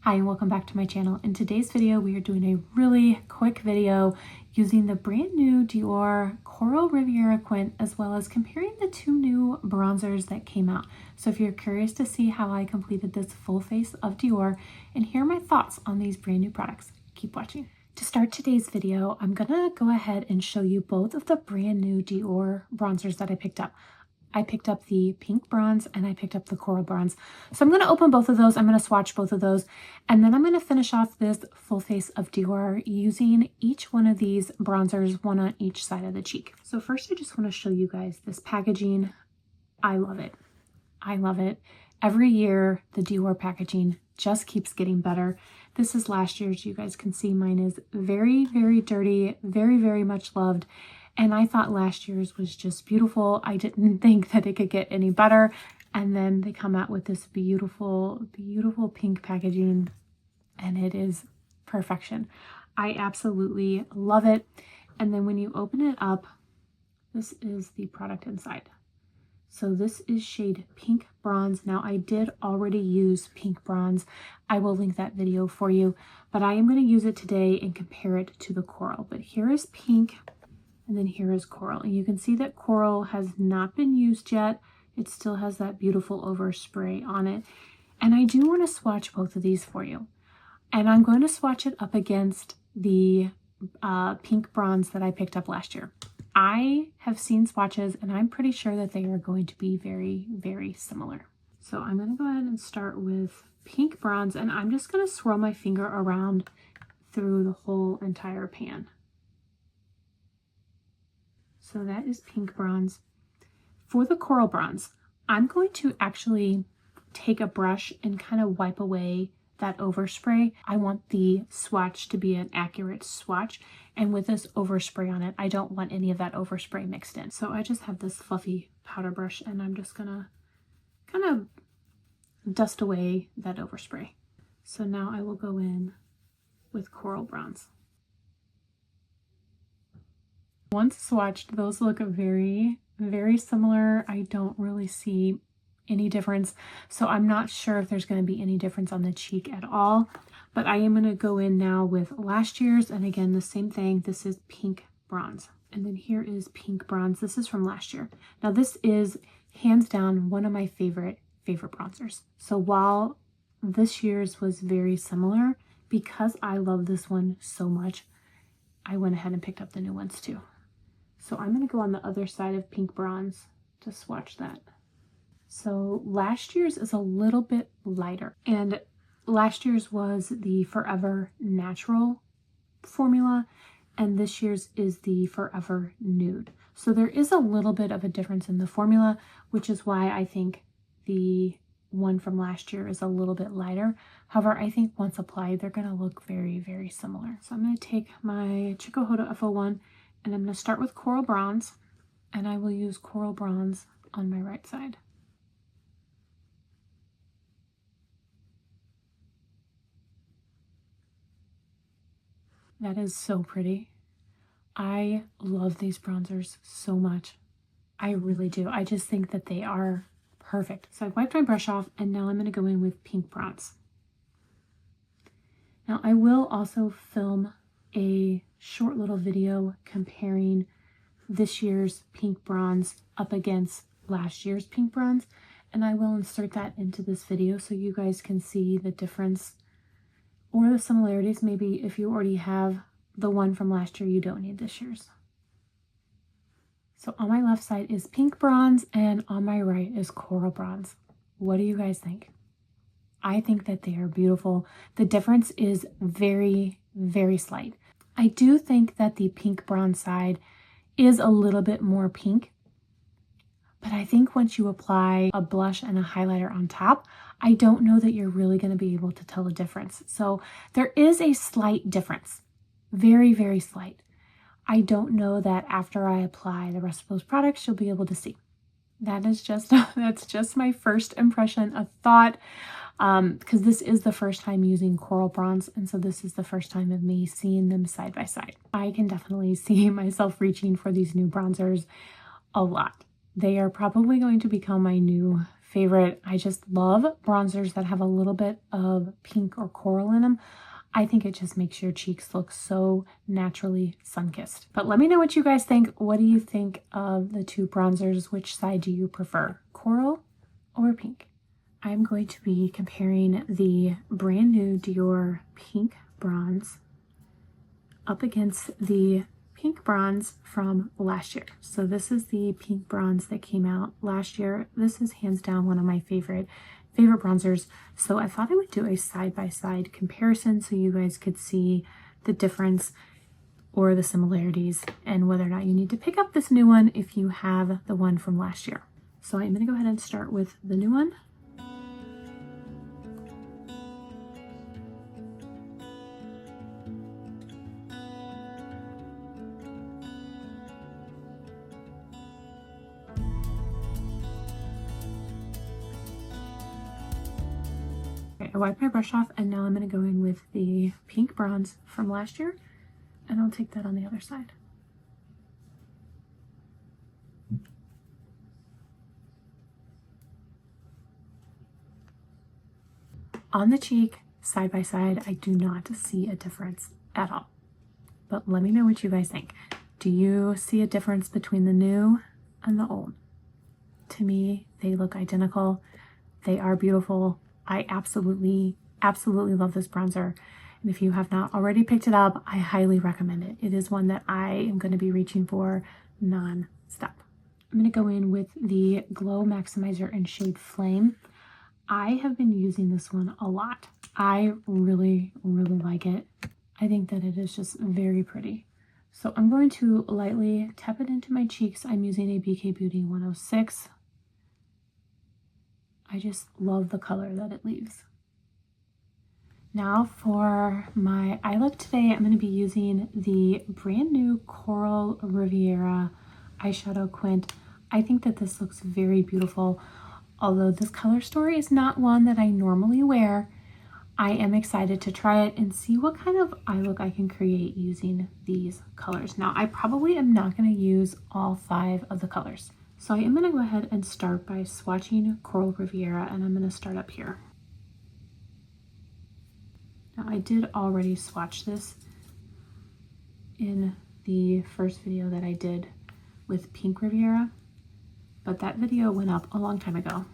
Hi and welcome back to my channel. In today's video, we are doing a really quick video using the brand new Dior Coral Riviera Quint, as well as comparing the two new bronzers that came out. So if you're curious to see how I completed this full face of Dior and hear my thoughts on these brand new products, keep watching. To start today's video, I'm gonna go ahead and show you both of the brand new Dior bronzers that I picked up. I picked up the pink bronze and I picked up the coral bronze. So I'm going to open both of those. I'm going to swatch both of those. And then I'm going to finish off this full face of Dior using each one of these bronzers, one on each side of the cheek. So first I just want to show you guys this packaging. I love it. I love it. Every year the Dior packaging just keeps getting better. This is last year's. You guys can see mine is very, very dirty, very, very much loved. And I thought last year's was just beautiful. I didn't think that it could get any better. And then they come out with this beautiful, beautiful pink packaging. And it is perfection. I absolutely love it. And then when you open it up, this is the product inside. So this is shade Pink Bronze. Now I did already use Pink Bronze. I will link that video for you. But I am going to use it today and compare it to the Coral. But here is Pink. And then here is Coral. And you can see that Coral has not been used yet. It still has that beautiful overspray on it. And I do want to swatch both of these for you. And I'm going to swatch it up against the pink bronze that I picked up last year. I have seen swatches and I'm pretty sure that they are going to be very, very similar. So I'm going to go ahead and start with pink bronze. And I'm just going to swirl my finger around through the whole entire pan. So that is pink bronze. For the coral bronze, I'm going to actually take a brush and kind of wipe away that overspray. I want the swatch to be an accurate swatch. And with this overspray on it, I don't want any of that overspray mixed in. So I just have this fluffy powder brush and I'm just gonna kind of dust away that overspray. So now I will go in with coral bronze. Once swatched, those look very, very similar. I don't really see any difference. So I'm not sure if there's going to be any difference on the cheek at all. But I am going to go in now with last year's. And again, the same thing. This is pink bronze. And then here is pink bronze. This is from last year. Now this is hands down one of my favorite bronzers. So while this year's was very similar, because I love this one so much, I went ahead and picked up the new ones too. So I'm going to go on the other side of pink bronze to swatch that. So last year's is a little bit lighter, and last year's was the Forever Natural formula, and this year's is the Forever Nude. So there is a little bit of a difference in the formula, which is why I think the one from last year is a little bit lighter. However, I think once applied, they're going to look very, very similar. So I'm going to take my Chico Huda F01 and I'm going to start with coral bronze, and I will use coral bronze on my right side. That is so pretty. I love these bronzers so much. I really do. I just think that they are perfect. So I've wiped my brush off and now I'm going to go in with pink bronze. Now I will also film a short little video comparing this year's pink bronze up against last year's pink bronze, and I will insert that into this video so you guys can see the difference or the similarities. Maybe if you already have the one from last year, you don't need this year's. So on my left side is pink bronze and on my right is coral bronze. What do you guys think? I think that they are beautiful. The difference is very, very slight. I do think that the pink bronze side is a little bit more pink, but I think once you apply a blush and a highlighter on top, I don't know that you're really going to be able to tell a difference. So there is a slight difference, very, very slight. I don't know that after I apply the rest of those products, you'll be able to see. That is just, that's just my first impression, a thought. Because this is the first time using coral bronze, and so this is the first time of me seeing them side by side. I can definitely see myself reaching for these new bronzers a lot. They are probably going to become my new favorite. I just love bronzers that have a little bit of pink or coral in them. I think it just makes your cheeks look so naturally sun-kissed. But let me know what you guys think. What do you think of the two bronzers? Which side do you prefer, coral or pink? I'm going to be comparing the brand new Dior pink bronze up against the pink bronze from last year. So this is the pink bronze that came out last year. This is hands down one of my favorite bronzers. So I thought I would do a side-by-side comparison so you guys could see the difference or the similarities and whether or not you need to pick up this new one if you have the one from last year. So I'm going to go ahead and start with the new one. I wiped my brush off and now I'm going to go in with the pink bronze from last year and I'll take that on the other side. On the cheek, side by side, I do not see a difference at all. But let me know what you guys think. Do you see a difference between the new and the old? To me, they look identical. They are beautiful. I absolutely love this bronzer. And if you have not already picked it up, I highly recommend it. It is one that I am going to be reaching for non-stop. I'm going to go in with the Glow Maximizer in shade Flame. I have been using this one a lot. I really like it. I think that it is just very pretty. So I'm going to lightly tap it into my cheeks. I'm using a BK Beauty 106. I just love the color that it leaves. Now for my eye look today, I'm going to be using the brand new Coral Riviera eyeshadow Quint. I think that this looks very beautiful. Although this color story is not one that I normally wear, I am excited to try it and see what kind of eye look I can create using these colors. Now, I probably am not going to use all 5 of the colors. So I am going to go ahead and start by swatching Coral Riviera, and I'm going to start up here. Now, I did already swatch this in the first video that I did with Pink Riviera, but that video went up a long time ago.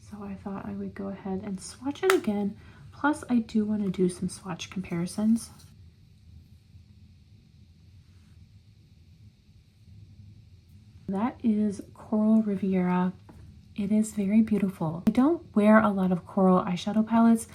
So I thought I would go ahead and swatch it again. Plus, I do want to do some swatch comparisons. That is Coral Riviera. It is very beautiful. I don't wear a lot of coral eyeshadow palettes,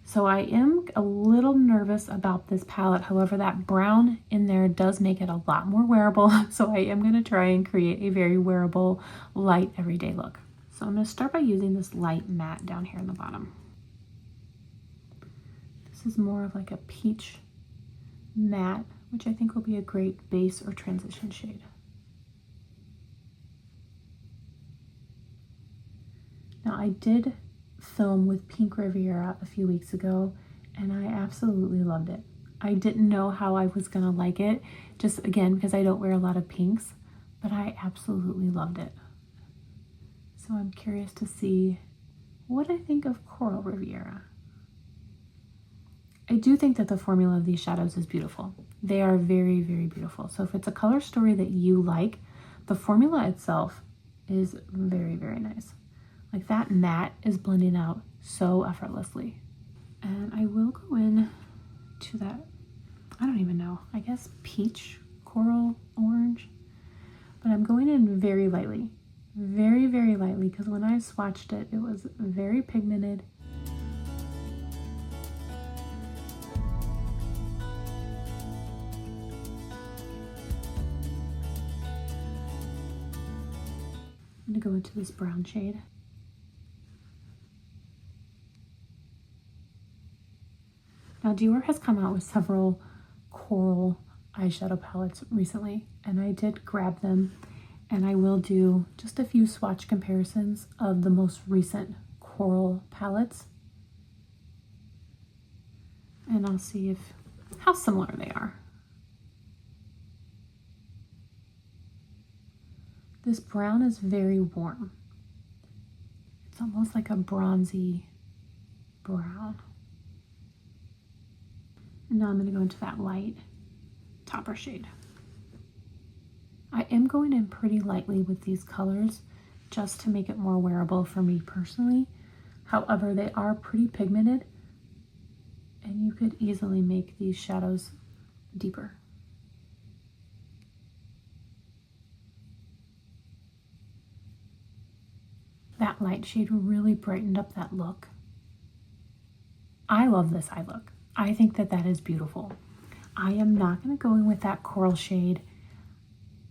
so I am a little nervous about this palette. However, that brown in there does make it a lot more wearable, so I am going to try and create a very wearable, light, everyday look. So I'm going to start by using this light matte down here in the bottom. This is more of like a peach matte, which I think will be a great base or transition shade. Now, I did film with Pink Riviera a few weeks ago, and I absolutely loved it. I didn't know how I was gonna like it, just again, because I don't wear a lot of pinks, but I absolutely loved it. So I'm curious to see what I think of Coral Riviera. I do think that the formula of these shadows is beautiful. They are very beautiful. So if it's a color story that you like, the formula itself is very nice. Like that matte is blending out so effortlessly. And I will go in to that, I don't even know, I guess peach, coral, orange. But I'm going in very lightly, very lightly, because when I swatched it, it was very pigmented. I'm gonna go into this brown shade. Now, Dior has come out with several coral eyeshadow palettes recently, and I did grab them, and I will do just a few swatch comparisons of the most recent coral palettes, and I'll see how similar they are. This brown is very warm. It's almost like a bronzy brown. Now I'm going to go into that light topper shade. I am going in pretty lightly with these colors just to make it more wearable for me personally. However, they are pretty pigmented and you could easily make these shadows deeper. That light shade really brightened up that look. I love this eye look. I think that that is beautiful. I am not going to go in with that coral shade.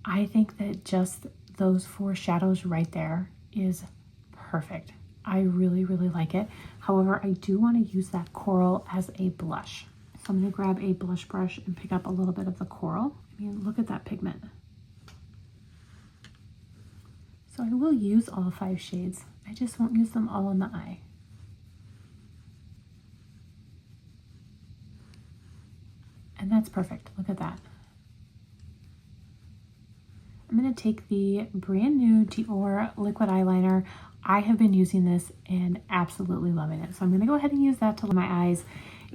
I think that just those four shadows right there is perfect. I really, really like it. However, I do want to use that coral as a blush. So I'm going to grab a blush brush and pick up a little bit of the coral. I mean, look at that pigment. So I will use all 5 shades. I just won't use them all in the eye. And that's perfect. Look at that. I'm going to take the brand new Dior liquid eyeliner. I have been using this and absolutely loving it. So I'm going to go ahead and use that to my eyes.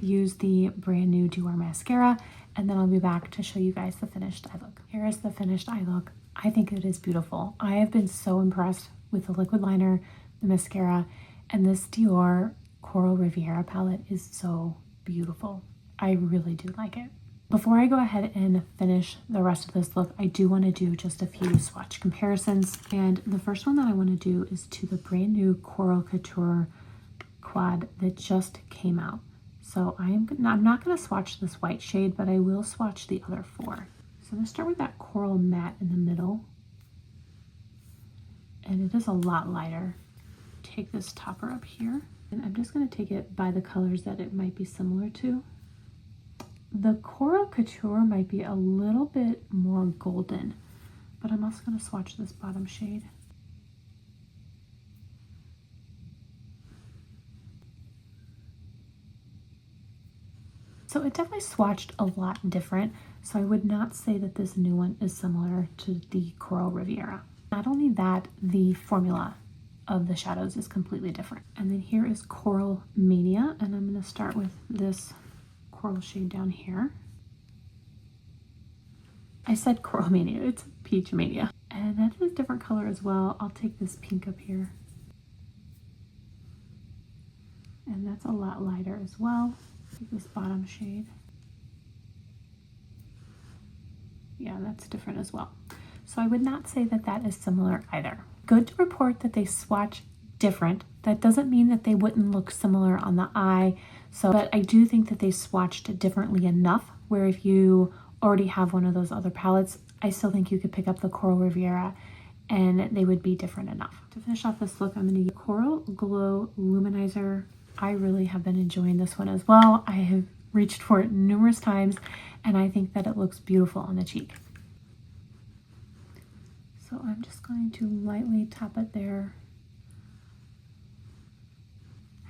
Use the brand new Dior mascara, and then I'll be back to show you guys the finished eye look. Here is the finished eye look. I think it is beautiful. I have been so impressed with the liquid liner, the mascara, and this Dior Coral Riviera palette is so beautiful. I really do like it. Before I go ahead and finish the rest of this look, I do want to do just a few swatch comparisons. And the first one that I want to do is to the brand new Coral Couture quad that just came out. So I'm not going to swatch this white shade, but I will swatch the other 4. So I'm going to start with that coral matte in the middle. And it is a lot lighter. Take this topper up here, and I'm just going to take it by the colors that it might be similar to. The Coral Couture might be a little bit more golden, but I'm also going to swatch this bottom shade. So it definitely swatched a lot different, so I would not say that this new one is similar to the Coral Riviera. Not only that, the formula of the shadows is completely different. And then here is Coral Mania, and I'm going to start with this coral shade down here. I said Coral Mania, it's Peach Mania. And that is a different color as well. I'll take this pink up here. And that's a lot lighter as well. Take this bottom shade. Yeah, that's different as well. So I would not say that that is similar either. Good to report that they swatch different. That doesn't mean that they wouldn't look similar on the eye. But I do think that they swatched differently enough where if you already have one of those other palettes, I still think you could pick up the Coral Riviera and they would be different enough. To finish off this look, I'm going to use Coral Glow Luminizer. I really have been enjoying this one as well. I have reached for it numerous times and I think that it looks beautiful on the cheek. So I'm just going to lightly tap it there.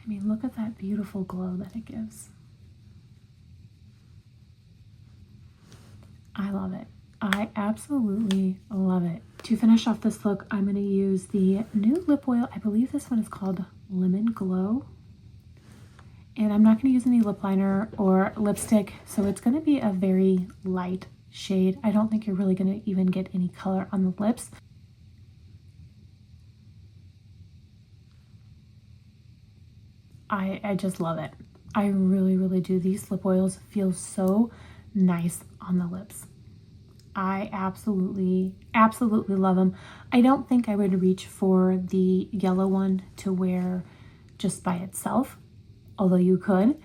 I mean, look at that beautiful glow that it gives. I love it. I absolutely love it. To finish off this look, I'm going to use the new lip oil. I believe this one is called Lemon Glow. And I'm not going to use any lip liner or lipstick, so it's going to be a very light shade. I don't think you're really going to even get any color on the lips. I just love it. I really, really do. These lip oils feel so nice on the lips. I absolutely, absolutely love them. I don't think I would reach for the yellow one to wear just by itself, although you could.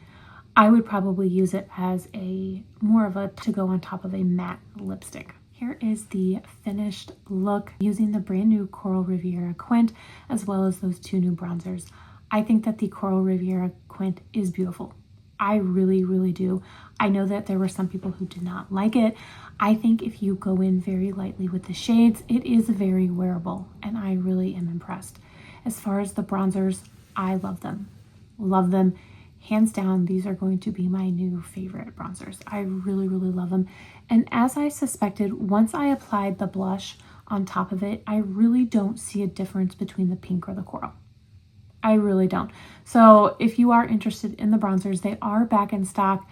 I would probably use it as a more of a to go on top of a matte lipstick. Here is the finished look using the brand new Coral Riviera Quint as well as those 2 new bronzers. I think that the Coral Riviera Quint is beautiful. I really, really do. I know that there were some people who did not like it. I think if you go in very lightly with the shades, it is very wearable and I really am impressed. As far as the bronzers, I love them. Love them. Hands down, these are going to be my new favorite bronzers. I really, really love them. And as I suspected, once I applied the blush on top of it, I really don't see a difference between the pink or the coral. I really don't. So if you are interested in the bronzers, they are back in stock.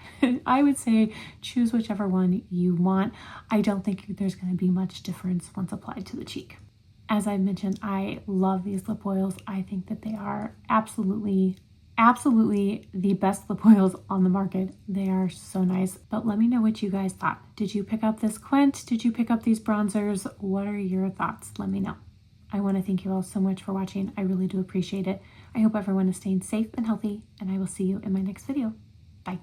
I would say choose whichever one you want. I don't think there's going to be much difference once applied to the cheek. As I mentioned, I love these lip oils. I think that they are absolutely the best lip oils on the market. They are so nice. But let me know what you guys thought. Did you pick up this Quint? Did you pick up these bronzers? What are your thoughts? Let me know. I want to thank you all so much for watching. I really do appreciate it. I hope everyone is staying safe and healthy, and I will see you in my next video. Bye.